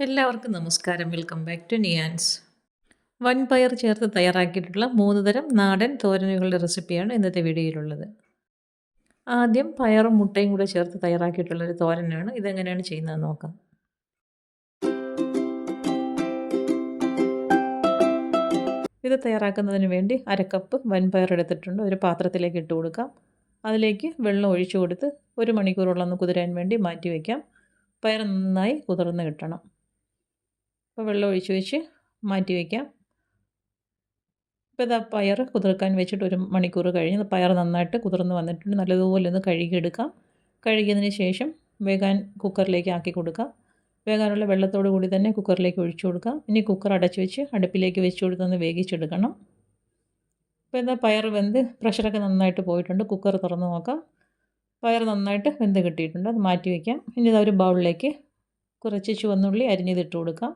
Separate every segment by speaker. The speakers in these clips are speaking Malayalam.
Speaker 1: എല്ലാവർക്കും നമസ്കാരം. Welcome back to Niya's. വൻപയർ ചേർത്ത് തയ്യാറാക്കിയിട്ടുള്ള 3 തരം നാടൻ തോരനുകളുടെ റെസിപ്പിയാണ് ഇന്നത്തെ വീഡിയോയിലുള്ളത്. ആദ്യം പയറും മുട്ടയും കൂടെ ചേർത്ത് തയ്യാറാക്കിയിട്ടുള്ളൊരു തോരനാണ്. ഇതെങ്ങനെയാണ് ചെയ്യുന്നതെന്ന് നോക്കാം. ഇത് തയ്യാറാക്കുന്നതിന് വേണ്ടി 1/2 കപ്പ് വൻപയർ എടുത്തിട്ടുണ്ട്. ഒരു പാത്രത്തിലേക്ക് ഇട്ട് കൊടുക്കാം. അതിലേക്ക് വെള്ളം ഒഴിച്ചു കൊടുത്ത് 1 മണിക്കൂറോളം ഒന്ന് കുതിരാൻ വേണ്ടി മാറ്റി വയ്ക്കാം. പയർ നന്നായി കുതിർന്ന് കിട്ടണം. അപ്പോൾ വെള്ളം ഒഴിച്ച് വെച്ച് മാറ്റി വയ്ക്കാം. ഇപ്പോൾ ഇതാ പയർ കുതിർക്കാൻ വെച്ചിട്ട് 1 മണിക്കൂർ കഴിഞ്ഞ് പയർ നന്നായിട്ട് കുതിർന്ന് വന്നിട്ടുണ്ട്. നല്ലതുപോലെ ഒന്ന് കഴുകിയെടുക്കാം. കഴുകിയതിന് ശേഷം വേകാൻ കുക്കറിലേക്ക് ആക്കി കൊടുക്കാം. വേകാനുള്ള വെള്ളത്തോടു കൂടി തന്നെ കുക്കറിലേക്ക് ഒഴിച്ചു കൊടുക്കാം. ഇനി കുക്കർ അടച്ച് വെച്ച് അടുപ്പിലേക്ക് വെച്ച് കൊടുത്തൊന്ന് വേവിച്ചെടുക്കണം. ഇപ്പോൾ ഇതാ പയർ വെന്ത് പ്രഷറൊക്കെ നന്നായിട്ട് പോയിട്ടുണ്ട്. കുക്കർ തുറന്ന് നോക്കാം. പയർ നന്നായിട്ട് വെന്ത് കിട്ടിയിട്ടുണ്ട്. അത് മാറ്റി വയ്ക്കാം. ഇനി ഇതാ ഒരു ബൗളിലേക്ക് കുറച്ച് ചുവന്നുള്ളി അരിഞ്ഞതിട്ട് കൊടുക്കാം.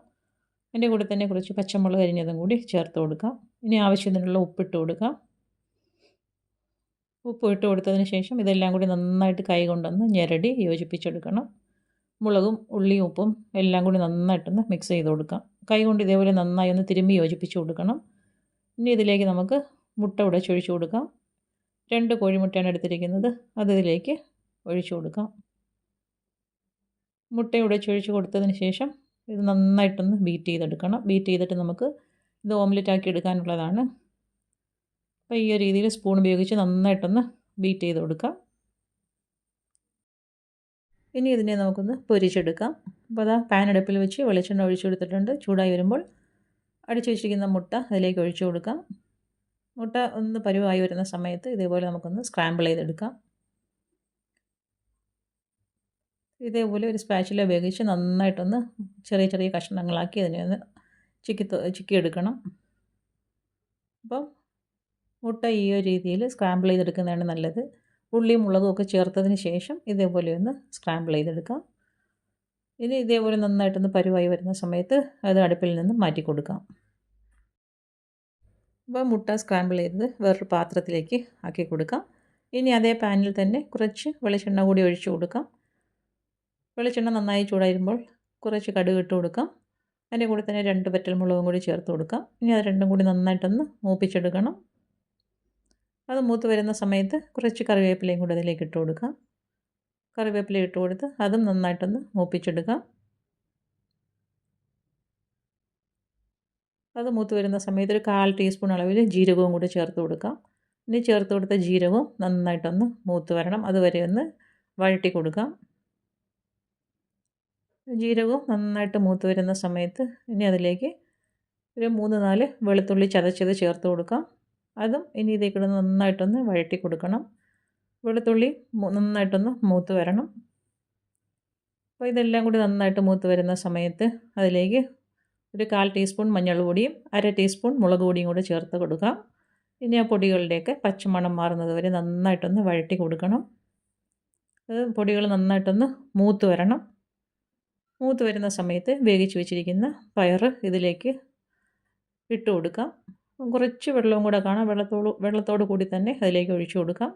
Speaker 1: അതിൻ്റെ കൂടെ തന്നെ കുറച്ച് പച്ചമുളക് അരിഞ്ഞതും കൂടി ചേർത്ത് കൊടുക്കാം. ഇനി ആവശ്യത്തിനുള്ള ഉപ്പിട്ട് കൊടുക്കാം. ഉപ്പ് ഇട്ട് കൊടുത്തതിന് ശേഷം ഇതെല്ലാം കൂടി നന്നായിട്ട് കൈ കൊണ്ടൊന്ന് ഞെരടി യോജിപ്പിച്ചെടുക്കണം. മുളകും ഉള്ളിയും ഉപ്പും എല്ലാം കൂടി നന്നായിട്ടൊന്ന് മിക്സ് ചെയ്ത് കൊടുക്കാം. കൈ കൊണ്ട് ഇതേപോലെ നന്നായി ഒന്ന് തിരുമ്മി യോജിപ്പിച്ച് കൊടുക്കണം. ഇനി ഇതിലേക്ക് നമുക്ക് മുട്ട ഉടച്ചൊഴിച്ച് കൊടുക്കാം. 2 കോഴിമുട്ടയാണ് എടുത്തിരിക്കുന്നത്. അത് ഇതിലേക്ക് ഒഴിച്ചു കൊടുക്കാം. മുട്ട ഉടച്ചൊഴിച്ച് കൊടുത്തതിന് ശേഷം ഇത് നന്നായിട്ടൊന്ന് ബീറ്റ് ചെയ്തെടുക്കണം. ബീറ്റ് ചെയ്തിട്ട് നമുക്ക് ഇത് ഓംലെറ്റ് ആക്കി എടുക്കാനുള്ളതാണ്. അപ്പോൾ ഈ ഒരു രീതിയിൽ സ്പൂൺ ഉപയോഗിച്ച് നന്നായിട്ടൊന്ന് ബീറ്റ് ചെയ്ത് കൊടുക്കാം. ഇനി ഇതിനെ നമുക്കൊന്ന് പൊരിച്ചെടുക്കാം. അപ്പോൾ അതാ പാൻ അടുപ്പിൽ വെച്ച് വെളിച്ചെണ്ണ ഒഴിച്ചു കൊടുത്തിട്ടുണ്ട്. ചൂടായി വരുമ്പോൾ അടിച്ചു വെച്ചിരിക്കുന്ന മുട്ട അതിലേക്ക് ഒഴിച്ചു കൊടുക്കാം. മുട്ട ഒന്ന് പരുവായി വരുന്ന സമയത്ത് ഇതേപോലെ നമുക്കൊന്ന് സ്ക്രാമ്പിൾ ചെയ്തെടുക്കാം. ഇതേപോലെ ഒരു സ്പാച്ചില ഉപയോഗിച്ച് നന്നായിട്ടൊന്ന് ചെറിയ ചെറിയ കഷ്ണങ്ങളാക്കി അതിനെ ഒന്ന് ചിക്കിയെടുക്കണം. അപ്പം മുട്ട ഈ ഒരു രീതിയിൽ സ്ക്രാമ്പിൾ ചെയ്തെടുക്കുന്നതാണ് നല്ലത്. ഉള്ളിയും മുളകും ഒക്കെ ചേർത്തതിന് ശേഷം ഇതേപോലെ ഒന്ന് സ്ക്രാമ്പിൾ ചെയ്തെടുക്കാം. ഇനി ഇതേപോലെ നന്നായിട്ടൊന്ന് പരുവായി വരുന്ന സമയത്ത് അത് അടുപ്പിൽ നിന്ന് മാറ്റി കൊടുക്കാം. അപ്പോൾ മുട്ട സ്ക്രാമ്പിൾ ചെയ്തത് വേറൊരു പാത്രത്തിലേക്ക് ആക്കി കൊടുക്കാം. ഇനി അതേ പാനിൽ തന്നെ കുറച്ച് വെളിച്ചെണ്ണ കൂടി ഒഴിച്ചു കൊടുക്കാം. വെളിച്ചെണ്ണ നന്നായി ചൂടായിരുമ്പോൾ കുറച്ച് കടുക് ഇട്ട് കൊടുക്കാം. അതിൻ്റെ കൂടെ തന്നെ 2 വറ്റൽ മുളകും കൂടി ചേർത്ത് കൊടുക്കാം. ഇനി അത് രണ്ടും കൂടി നന്നായിട്ടൊന്ന് മൂപ്പിച്ചെടുക്കണം. അത് മൂത്ത് വരുന്ന സമയത്ത് കുറച്ച് കറിവേപ്പിലയും കൂടി അതിലേക്ക് ഇട്ട് കൊടുക്കാം. കറിവേപ്പില ഇട്ട് കൊടുത്ത് അതും നന്നായിട്ടൊന്ന് മൂപ്പിച്ചെടുക്കാം. അത് മൂത്ത് വരുന്ന സമയത്ത് ഒരു 1/4 ടീസ്പൂൺ അളവിൽ ജീരകവും കൂടി ചേർത്ത് കൊടുക്കാം. ഇനി ചേർത്ത് കൊടുത്ത ജീരകവും നന്നായിട്ടൊന്ന് മൂത്ത് വരണം. അതുവരെ ഒന്ന് വഴറ്റി കൊടുക്കാം. ജീരകവും നന്നായിട്ട് മൂത്ത് വരുന്ന സമയത്ത് ഇനി അതിലേക്ക് ഒരു 3-4 വെളുത്തുള്ളി ചതച്ചത് ചേർത്ത് കൊടുക്കാം. അതും ഇനി ഇതിലേക്ക് നന്നായിട്ടൊന്ന് വഴറ്റി കൊടുക്കണം. വെളുത്തുള്ളി നന്നായിട്ടൊന്ന് മൂത്ത് വരണം. അപ്പോൾ ഇതെല്ലാം കൂടി നന്നായിട്ട് മൂത്ത് വരുന്ന സമയത്ത് അതിലേക്ക് ഒരു 1/4 ടീസ്പൂൺ മഞ്ഞൾപ്പൊടിയും 1/2 ടീസ്പൂൺ മുളക് പൊടിയും കൂടി ചേർത്ത് കൊടുക്കാം. ഇനി ആ പൊടികളുടെയൊക്കെ പച്ചമണം മാറുന്നത് വരെ നന്നായിട്ടൊന്ന് വഴറ്റി കൊടുക്കണം. അത് പൊടികൾ നന്നായിട്ടൊന്ന് മൂത്ത് വരണം. മൂത്ത് വരുന്ന സമയത്ത് വേവിച്ച് വെച്ചിരിക്കുന്ന പയർ ഇതിലേക്ക് ഇട്ട് കൊടുക്കാം. കുറച്ച് വെള്ളവും കൂടെ കാണാം. വെള്ളത്തോട് കൂടി തന്നെ അതിലേക്ക് ഒഴിച്ചു കൊടുക്കാം.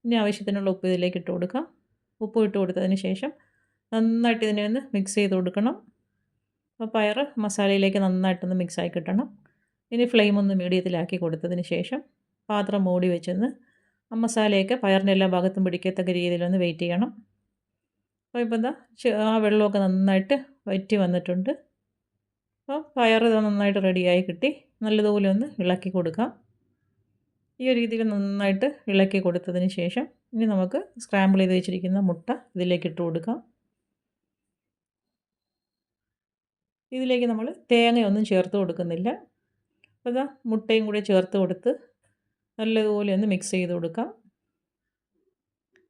Speaker 1: ഇനി ആവശ്യത്തിനുള്ള ഉപ്പ് ഇതിലേക്ക് ഇട്ട് കൊടുക്കാം. ഉപ്പ് ഇട്ട് കൊടുത്തതിന് ശേഷം നന്നായിട്ട് ഇതിനെ ഒന്ന് മിക്സ് ചെയ്ത് കൊടുക്കണം. അപ്പോൾ പയർ മസാലയിലേക്ക് നന്നായിട്ടൊന്ന് മിക്സായി കിട്ടണം. ഇനി ഫ്ലെയിം ഒന്ന് മീഡിയത്തിലാക്കി കൊടുത്തതിന് ശേഷം പാത്രം മൂടി വെച്ചൊന്ന് ആ മസാലയൊക്കെ പയറിൻ്റെ എല്ലാ ഭാഗത്തും പിടിക്കത്തക്ക രീതിയിലൊന്ന് വെയിറ്റ് ചെയ്യണം. അപ്പോൾ ഇപ്പോൾ എന്താ ആ വെള്ളമൊക്കെ നന്നായിട്ട് വറ്റി വന്നിട്ടുണ്ട്. അപ്പോൾ പയർ നന്നായിട്ട് റെഡിയായി കിട്ടി. നല്ലതുപോലെ ഒന്ന് ഇളക്കി കൊടുക്കാം. ഈ ഒരു രീതിയിൽ നന്നായിട്ട് ഇളക്കി കൊടുത്തതിന് ശേഷം ഇനി നമുക്ക് സ്ക്രാമ്പിൾ ചെയ്ത് വെച്ചിരിക്കുന്ന മുട്ട ഇതിലേക്ക് ഇട്ട് കൊടുക്കാം. ഇതിലേക്ക് നമ്മൾ തേങ്ങയൊന്നും ചേർത്ത് കൊടുക്കുന്നില്ല. അപ്പോൾ ഇതാ മുട്ടയും കൂടി ചേർത്ത് കൊടുത്ത് നല്ലതുപോലെ ഒന്ന് മിക്സ് ചെയ്ത് കൊടുക്കാം.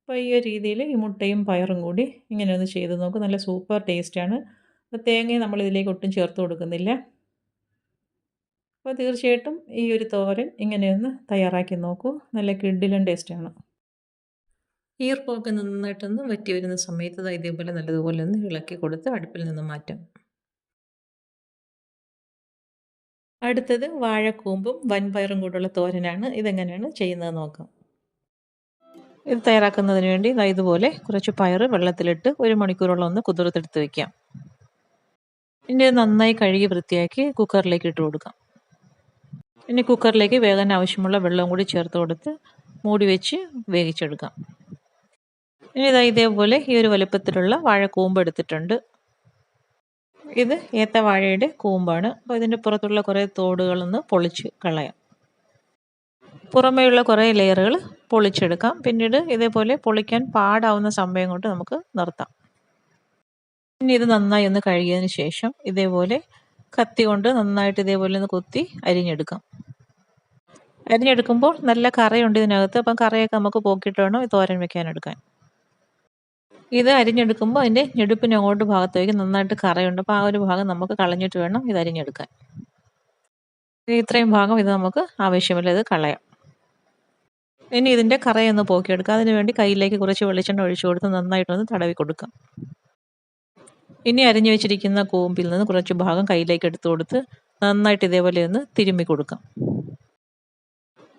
Speaker 1: അപ്പോൾ ഈ ഒരു രീതിയിൽ ഈ മുട്ടയും പയറും കൂടി ഇങ്ങനെ ഒന്ന് ചെയ്ത് നോക്കും. നല്ല സൂപ്പർ ടേസ്റ്റാണ്. അപ്പോൾ തേങ്ങയും നമ്മളിതിലേക്ക് ഒട്ടും ചേർത്ത് കൊടുക്കുന്നില്ല. അപ്പോൾ തീർച്ചയായിട്ടും ഈ ഒരു തോരൻ ഇങ്ങനെയൊന്ന് തയ്യാറാക്കി നോക്കൂ. നല്ല കിഡിലൻ ടേസ്റ്റാണ്. ഈർപ്പമൊക്കെ നന്നായിട്ടൊന്ന് വറ്റി വരുന്ന സമയത്ത് ഇതേപോലെ നല്ലതുപോലെ ഒന്ന് ഇളക്കി കൊടുത്ത് അടുപ്പിൽ നിന്ന് മാറ്റാം. അടുത്തത് വാഴക്കൂമ്പും വൻപയറും കൂടെയുള്ള തോരനാണ്. ഇതെങ്ങനെയാണ് ചെയ്യുന്നത് നോക്കാം. ഇത് തയ്യാറാക്കുന്നതിന് വേണ്ടി ഇതുപോലെ കുറച്ച് പയർ വെള്ളത്തിലിട്ട് 1 മണിക്കൂറോളം ഒന്ന് കുതിർത്തെടുത്ത് വയ്ക്കാം. ഇനി ഇത് നന്നായി കഴുകി വൃത്തിയാക്കി കുക്കറിലേക്ക് ഇട്ട് കൊടുക്കാം. ഇനി കുക്കറിലേക്ക് വേകാൻ ആവശ്യമുള്ള വെള്ളവും കൂടി ചേർത്ത് കൊടുത്ത് മൂടി വെച്ച് വേവിച്ചെടുക്കാം. ഇനി ഇതേപോലെ ഈ ഒരു വലുപ്പത്തിലുള്ള വാഴക്കൂമ്പ് എടുത്തിട്ടുണ്ട്. ഇത് ഏത്തവാഴയുടെ കൂമ്പാണ്. അപ്പോൾ ഇതിൻ്റെ പുറത്തുള്ള കുറേ തോടുകളൊന്ന് പൊളിച്ച് കളയാം. പുറമേയുള്ള കുറേ ലെയറുകൾ പൊളിച്ചെടുക്കാം. പിന്നീട് ഇതേപോലെ പൊളിക്കാൻ പാടാവുന്ന സമയം കൊണ്ട് നമുക്ക് നിർത്താം. ഇനി ഇത് നന്നായി ഒന്ന് കഴുകിയതിന് ശേഷം ഇതേപോലെ കത്തി കൊണ്ട് നന്നായിട്ട് ഇതേപോലെ ഒന്ന് കൊത്തി അരിഞ്ഞെടുക്കാം. അരിഞ്ഞെടുക്കുമ്പോൾ നല്ല കറയുണ്ട് ഇതിനകത്ത്. അപ്പം കറയൊക്കെ നമുക്ക് പോക്കിയിട്ട് വേണം തോരൻ വെക്കാനെടുക്കാൻ. ഇത് അരിഞ്ഞെടുക്കുമ്പോൾ അതിൻ്റെ ഞെടുപ്പിന് അങ്ങോട്ട് ഭാഗത്തേക്ക് നന്നായിട്ട് കറയുണ്ട്. അപ്പോൾ ആ ഒരു ഭാഗം നമുക്ക് കളഞ്ഞിട്ട് വേണം ഇത് അരിഞ്ഞെടുക്കാൻ. ഇത്രയും ഭാഗം ഇത് നമുക്ക് ആവശ്യമില്ല, ഇത് കളയാം. ഇനി ഇതിൻ്റെ കറയൊന്ന് പോക്കിയെടുക്കാം. അതിന് വേണ്ടി കയ്യിലേക്ക് കുറച്ച് വെളിച്ചെണ്ണ ഒഴിച്ചു കൊടുത്ത് നന്നായിട്ടൊന്ന് തടവി കൊടുക്കാം. ഇനി അരിഞ്ഞു വെച്ചിരിക്കുന്ന കൂമ്പിൽ നിന്ന് കുറച്ച് ഭാഗം കയ്യിലേക്ക് എടുത്തു കൊടുത്ത് നന്നായിട്ട് ഇതേപോലെ ഒന്ന് തിരുമ്മി കൊടുക്കാം.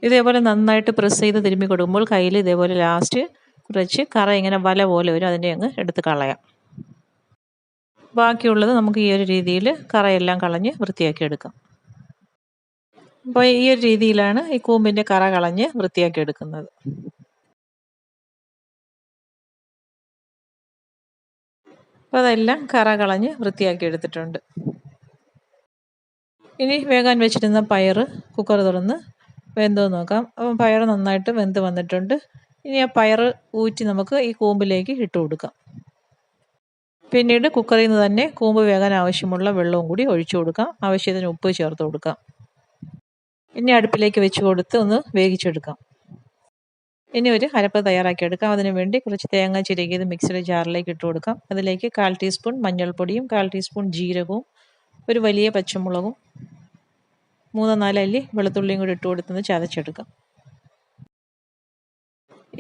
Speaker 1: ഇതേപോലെ നന്നായിട്ട് പ്രസ് ചെയ്ത് തിരുമ്മി കൊടുക്കുമ്പോൾ കയ്യിൽ ഇതേപോലെ ലാസ്റ്റ് കുറച്ച് കറ ഇങ്ങനെ വല പോലെ വരും. അതിനെ അങ്ങ് എടുത്ത് കളയാം. ബാക്കിയുള്ളത് നമുക്ക് ഈ ഒരു രീതിയിൽ കറയെല്ലാം കളഞ്ഞ് വൃത്തിയാക്കി എടുക്കാം. അപ്പോൾ ഈ ഒരു രീതിയിലാണ് ഈ കൂമ്പിൻ്റെ കറ കളഞ്ഞ് വൃത്തിയാക്കി എടുക്കുന്നത്. അപ്പോൾ അതെല്ലാം കറ കളഞ്ഞ് വൃത്തിയാക്കി എടുത്തിട്ടുണ്ട്. ഇനി വേകാൻ വെച്ചിരുന്ന പയർ കുക്കർ തുറന്ന് വെന്തോ നോക്കാം. അപ്പം പയർ നന്നായിട്ട് വെന്ത് വന്നിട്ടുണ്ട്. ഇനി ആ പയർ ഊറ്റി നമുക്ക് ഈ കൂമ്പിലേക്ക് ഇട്ട് കൊടുക്കാം. പിന്നീട് കുക്കറിൽ നിന്ന് തന്നെ കൂമ്പ് വേകാൻ ആവശ്യമുള്ള വെള്ളവും കൂടി ഒഴിച്ചു കൊടുക്കാം. ആവശ്യത്തിന് ഉപ്പ് ചേർത്ത് കൊടുക്കാം. ഇനി അടുപ്പിലേക്ക് വെച്ച് കൊടുത്ത് ഒന്ന് വേവിച്ചെടുക്കാം. ഇനി ഒരു അരപ്പ് തയ്യാറാക്കിയെടുക്കാം. അതിനു വേണ്ടി കുറച്ച് തേങ്ങ ചിരകിയത് മിക്സിയുടെ ജാറിലേക്ക് ഇട്ട് കൊടുക്കാം. അതിലേക്ക് 1/4 ടീസ്പൂൺ മഞ്ഞൾപ്പൊടിയും 1/4 ടീസ്പൂൺ ജീരകവും ഒരു വലിയ പച്ചമുളകും 3-4 അല്ലി വെളുത്തുള്ളിയും കൂടി ഇട്ട് കൊടുത്തൊന്ന് ചതച്ചെടുക്കാം.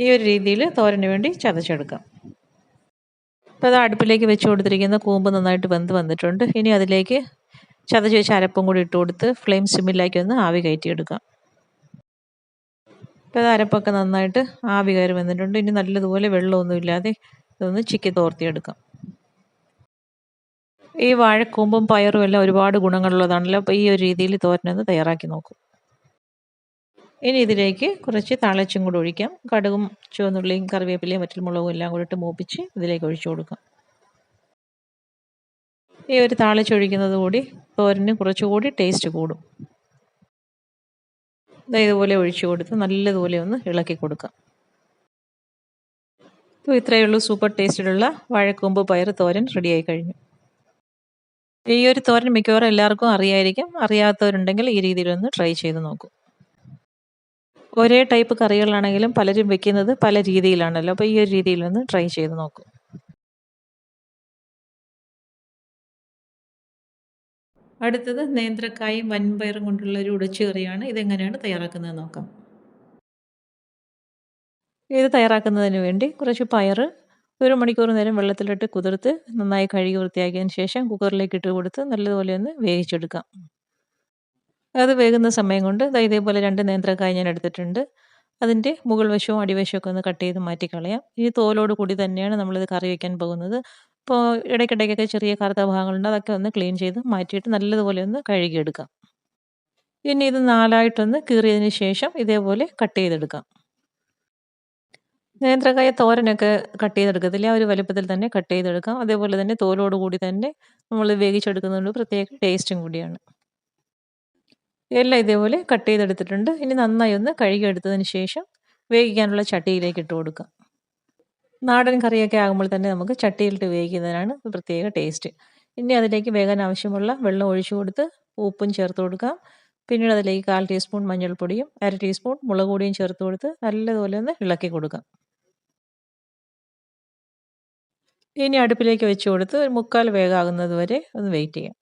Speaker 1: ഈ ഒരു രീതിയിൽ തോരന് വേണ്ടി ചതച്ചെടുക്കാം. അപ്പോൾ അത് അടുപ്പിലേക്ക് വെച്ച് കൊടുത്തിരിക്കുന്ന കൂമ്പ് നന്നായിട്ട് വെന്ത് വന്നിട്ടുണ്ട്. ഇനി അതിലേക്ക് ചതച്ച് വെച്ച അരപ്പും കൂടി ഇട്ട് കൊടുത്ത് ഫ്ലെയിം സിമ്മിലാക്കി ഒന്ന് ആവി കയറ്റിയെടുക്കാം. അപ്പോൾ അത് അരപ്പൊക്കെ നന്നായിട്ട് ആവി കയറി വന്നിട്ടുണ്ട്. ഇനി നല്ലതുപോലെ വെള്ളമൊന്നും ഇല്ലാതെ ഇതൊന്ന് ചിക്കി തോർത്തിയെടുക്കാം. ഈ വാഴക്കൂമ്പും പയറും എല്ലാം ഒരുപാട് ഗുണങ്ങളുള്ളതാണല്ലോ. അപ്പോൾ ഈ ഒരു രീതിയിൽ തോരനൊന്ന് തയ്യാറാക്കി നോക്കും. ഇനി ഇതിലേക്ക് കുറച്ച് താളിച്ചും കൂടി ഒഴിക്കാം. കടുകും ചുവന്നുള്ളിയും കറിവേപ്പിലയും വറ്റൽമുളകും എല്ലാം കൂടി ഇട്ട് മൂപ്പിച്ച് ഇതിലേക്ക് ഒഴിച്ചു കൊടുക്കാം. ഈ ഒരു താളിച്ചൊഴിക്കുന്നത് കൂടി തോരന് കുറച്ചുകൂടി ടേസ്റ്റ് കൂടും. ഇതുപോലെ ഒഴിച്ചു കൊടുത്ത് നല്ലതുപോലെ ഒന്ന് ഇളക്കി കൊടുക്കാം. അപ്പോൾ ഇത്രയേ ഉള്ളൂ. സൂപ്പർ ടേസ്റ്റിലുള്ള വാഴക്കൂമ്പ് പയർ തോരൻ റെഡിയായി കഴിഞ്ഞു. ഈ ഒരു തോരൻ മിക്കവാറും എല്ലാവർക്കും അറിയായിരിക്കും. അറിയാത്തവരുണ്ടെങ്കിൽ ഈ രീതിയിലൊന്ന് ട്രൈ ചെയ്ത് നോക്കൂ. ഒരേ ടൈപ്പ് കറികളാണെങ്കിലും പലരും വെക്കുന്നത് പല രീതിയിലാണല്ലോ. അപ്പോൾ ഈ ഒരു രീതിയിലൊന്ന് ട്രൈ ചെയ്ത് നോക്കൂ. അടുത്തത് നേന്ത്രക്കായും വൻപയറും കൊണ്ടുള്ള ഒരു ഉടച്ചു കറിയാണ്. ഇതെങ്ങനെയാണ് തയ്യാറാക്കുന്നത് നോക്കാം. ഇത് തയ്യാറാക്കുന്നതിന് വേണ്ടി കുറച്ച് പയർ 1 മണിക്കൂർ നേരം വെള്ളത്തിലിട്ട് കുതിർത്ത് നന്നായി കഴുകി വൃത്തിയാക്കിയതിന് ശേഷം കുക്കറിലേക്ക് ഇട്ട് കൊടുത്ത് നല്ലതുപോലെ ഒന്ന് വേവിച്ചെടുക്കാം. അത് വേകുന്ന സമയം കൊണ്ട് ഇതേപോലെ 2 നേന്ത്രക്കായ ഞാൻ എടുത്തിട്ടുണ്ട്. അതിൻ്റെ മുകൾ വശവും അടിവശമൊക്കെ ഒന്ന് കട്ട് ചെയ്ത് മാറ്റിക്കളയാം. ഈ തോലോട് കൂടി തന്നെയാണ് നമ്മളിത് കറി വയ്ക്കാൻ പോകുന്നത്. അപ്പോൾ ഇടയ്ക്കിടയ്ക്കൊക്കെ ചെറിയ കറുത്ത ഭാഗങ്ങളുണ്ട്. അതൊക്കെ ഒന്ന് ക്ലീൻ ചെയ്ത് മാറ്റിയിട്ട് നല്ലതുപോലെ ഒന്ന് കഴുകിയെടുക്കാം. ഇനി ഇത് 4ആയിട്ടൊന്ന് കീറിയതിന് ശേഷം ഇതേപോലെ കട്ട് ചെയ്തെടുക്കാം. നേന്ത്രക്കായ തോരനൊക്കെ കട്ട് ചെയ്തെടുക്കത്തില്ല, ആ ഒരു വലുപ്പത്തിൽ തന്നെ കട്ട് ചെയ്തെടുക്കാം. അതേപോലെ തന്നെ തോലോട് കൂടി തന്നെ നമ്മൾ വേവിച്ചെടുക്കുന്നതുകൊണ്ട് പ്രത്യേക ടേസ്റ്റും കൂടിയാണ്. എല്ലാം ഇതേപോലെ കട്ട് ചെയ്തെടുത്തിട്ടുണ്ട്. ഇനി നന്നായി ഒന്ന് കഴുകിയെടുത്തതിന് ശേഷം വേവിക്കാനുള്ള ചട്ടിയിലേക്ക് ഇട്ട് കൊടുക്കാം. നാടൻ കറിയൊക്കെ ആകുമ്പോൾ തന്നെ നമുക്ക് ചട്ടിയിലിട്ട് വേവിക്കുന്നതിനാണ് പ്രത്യേക ടേസ്റ്റ്. ഇനി അതിലേക്ക് വേകാൻ ആവശ്യമുള്ള വെള്ളം ഒഴിച്ചു കൊടുത്ത് ഉപ്പും ചേർത്ത് കൊടുക്കാം. പിന്നീട് അതിലേക്ക് 1/4 ടീസ്പൂൺ മഞ്ഞൾപ്പൊടിയും 1/2 ടീസ്പൂൺ മുളക് പൊടിയും ചേർത്ത് കൊടുത്ത് നല്ലതുപോലെ ഒന്ന് ഇളക്കി കൊടുക്കാം. ഇനി അടുപ്പിലേക്ക് വെച്ച് കൊടുത്ത് ഒരു 1/4 വേഗമാകുന്നത് വരെ ഒന്ന് വെയിറ്റ് ചെയ്യാം.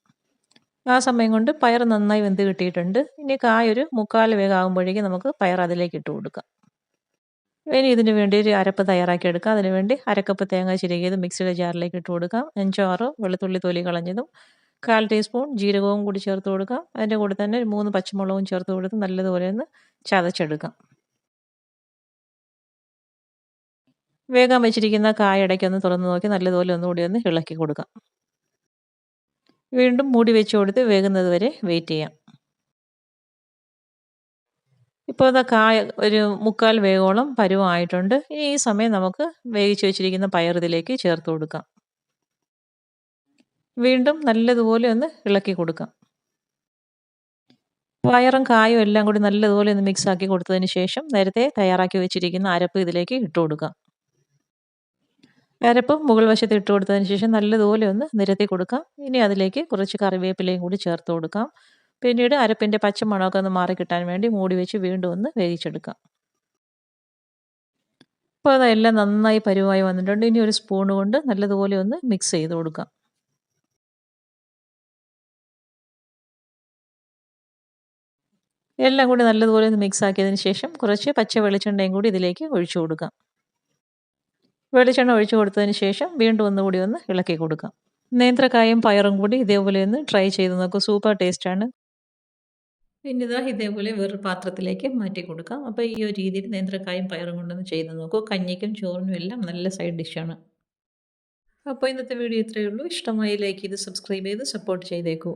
Speaker 1: ആ സമയം കൊണ്ട് പയർ നന്നായി വെന്ത് കിട്ടിയിട്ടുണ്ട്. ഇനി കായ ഒരു 1/4 വേഗമാകുമ്പോഴേക്കും നമുക്ക് പയർ അതിലേക്ക് ഇട്ട് കൊടുക്കാം. ഇനി ഇതിന് വേണ്ടി ഒരു അരപ്പ് തയ്യാറാക്കി എടുക്കാം. അതിനുവേണ്ടി 1/2 കപ്പ് തേങ്ങ ചിരകിയത് മിക്സിയുടെ ജാറിലേക്ക് ഇട്ട് കൊടുക്കാം. 5-6 വെളുത്തുള്ളി തൊലി കളഞ്ഞതും 1/4 ടീസ്പൂൺ ജീരകവും കൂടി ചേർത്ത് കൊടുക്കാം. അതിൻ്റെ കൂടെ തന്നെ 3 പച്ചമുളകും ചേർത്ത് കൊടുത്ത് നല്ലതുപോലെ ഒന്ന് ചതച്ചെടുക്കാം. വേഗം വെച്ചിരിക്കുന്ന കായ ഇടയ്ക്കൊന്ന് തുറന്ന് നോക്കി നല്ലതുപോലെ ഒന്നുകൂടി ഒന്ന് ഇളക്കി കൊടുക്കാം. വീണ്ടും മൂടി വെച്ച് കൊടുത്ത് വേകുന്നത് വരെ വെയിറ്റ് ചെയ്യാം. ഇപ്പോൾ ദാ കായ ഒരു 1/4 വേവോളം പരുവമായിട്ടുണ്ട്. ഇനി ഈ സമയം നമുക്ക് വേവിച്ച് വെച്ചിരിക്കുന്ന പയർ ഇതിലേക്ക് ചേർത്ത് കൊടുക്കാം. വീണ്ടും നല്ലതുപോലെ ഒന്ന് ഇളക്കി കൊടുക്കാം. പയറും കായും എല്ലാം കൂടി നല്ലതുപോലെ ഒന്ന് മിക്സ് ആക്കി കൊടുത്തതിന് ശേഷം നേരത്തെ തയ്യാറാക്കി വെച്ചിരിക്കുന്ന അരപ്പ് ഇതിലേക്ക് ഇട്ട് കൊടുക്കാം. അരപ്പ് മുകൾ വശത്ത് ഇട്ട് കൊടുത്തതിന് ശേഷം നല്ലതുപോലെ ഒന്ന് നിരത്തി കൊടുക്കാം. ഇനി അതിലേക്ക് കുറച്ച് കറിവേപ്പിലയും കൂടി ചേർത്ത് കൊടുക്കാം. പിന്നീട് അരപ്പിൻ്റെ പച്ചമണമൊക്കെ ഒന്ന് മാറിക്കിട്ടാൻ വേണ്ടി മൂടി വെച്ച് വീണ്ടും ഒന്ന് വേവിച്ചെടുക്കാം. അപ്പോൾ അതെല്ലാം നന്നായി പരുവായി വന്നിട്ടുണ്ട്. ഇനി ഒരു സ്പൂൺ കൊണ്ട് നല്ലതുപോലെ ഒന്ന് മിക്സ് ചെയ്ത് കൊടുക്കാം. എല്ലാം കൂടി നല്ലതുപോലെ ഒന്ന് മിക്സ് ആക്കിയതിന് ശേഷം കുറച്ച് പച്ച വെളിച്ചെണ്ണയും കൂടി ഇതിലേക്ക് ഒഴിച്ചു കൊടുക്കാം. വെളിച്ചെണ്ണ ഒഴിച്ചു കൊടുത്തതിന് ശേഷം വീണ്ടും ഒന്നുകൂടി ഒന്ന് ഇളക്കി കൊടുക്കാം. നേന്ത്രക്കായും പയറും കൂടി ഇതേപോലെ ഒന്ന് ട്രൈ ചെയ്ത് നോക്കൂ. സൂപ്പർ ടേസ്റ്റാണ്. പിന്നെ ഇതാ ഇതേപോലെ വേറൊരു പാത്രത്തിലേക്ക് മാറ്റി കൊടുക്കാം. അപ്പോൾ ഈ ഒരു രീതിയിൽ നേന്ത്രക്കായും പയറും കൊണ്ടൊന്ന് ചെയ്ത് നോക്കൂ. കഞ്ഞിക്കും ചോറിനും എല്ലാം നല്ല സൈഡ് ഡിഷാണ്. അപ്പോൾ ഇന്നത്തെ വീഡിയോ ഇത്രയേ ഉള്ളൂ. ഇഷ്ടമായി ലൈക്ക് ചെയ്ത് സബ്സ്ക്രൈബ് ചെയ്ത് സപ്പോർട്ട് ചെയ്തേക്കൂ.